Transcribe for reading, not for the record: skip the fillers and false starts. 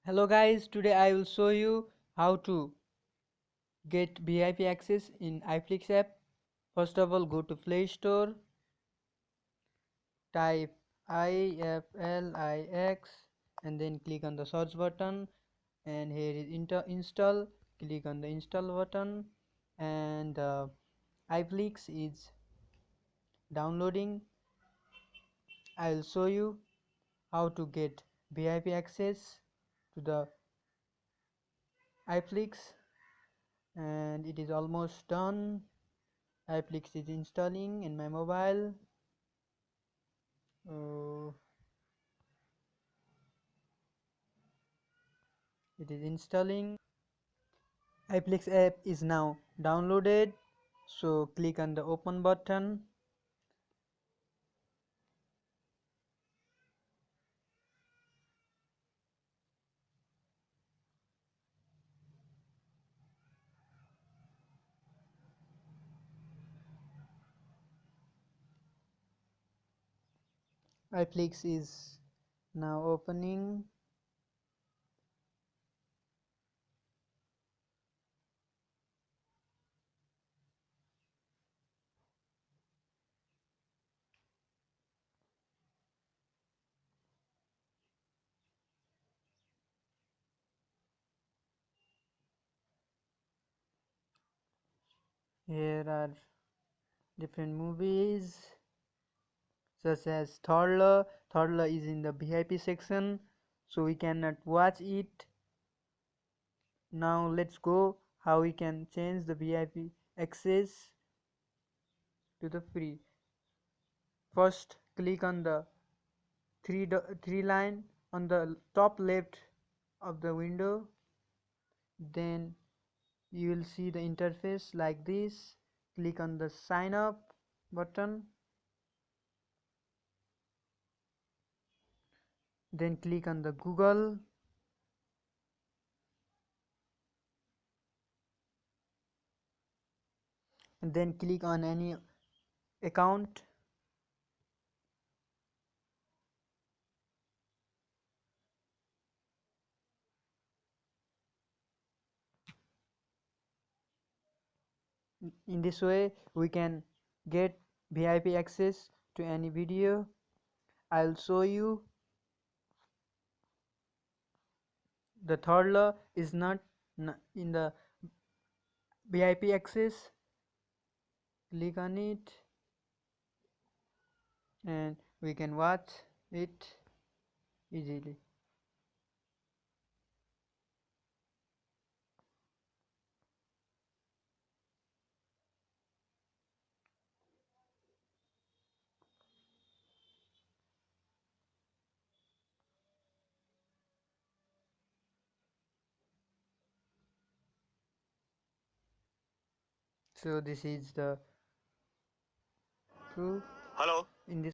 Hello guys, today I will show you how to get VIP access in iflix app. First of all, go to Play Store, type iflix and then click on the search button, and here is install. Click on the install button, and iflix is downloading. I will show you how to get VIP access to the iflix, and it is almost done. iflix is installing in my mobile. uh, it is installing. iflix app is now downloaded, so click on the open button. iflix is now opening. Here are different movies such as Toddler. Toddler is in the VIP section, so we cannot watch it. Now let's go how we can change the VIP access to the free. First, click on the three line on the top left of the window. Then you will see the interface like this. Click on the sign up button, then click on the Google, and then click on any account. In this way we can get VIP access to any video. I'll show you. The toddler is not in the VIP access. Click on it and we can watch it easily. So this is the proof. Hello. In this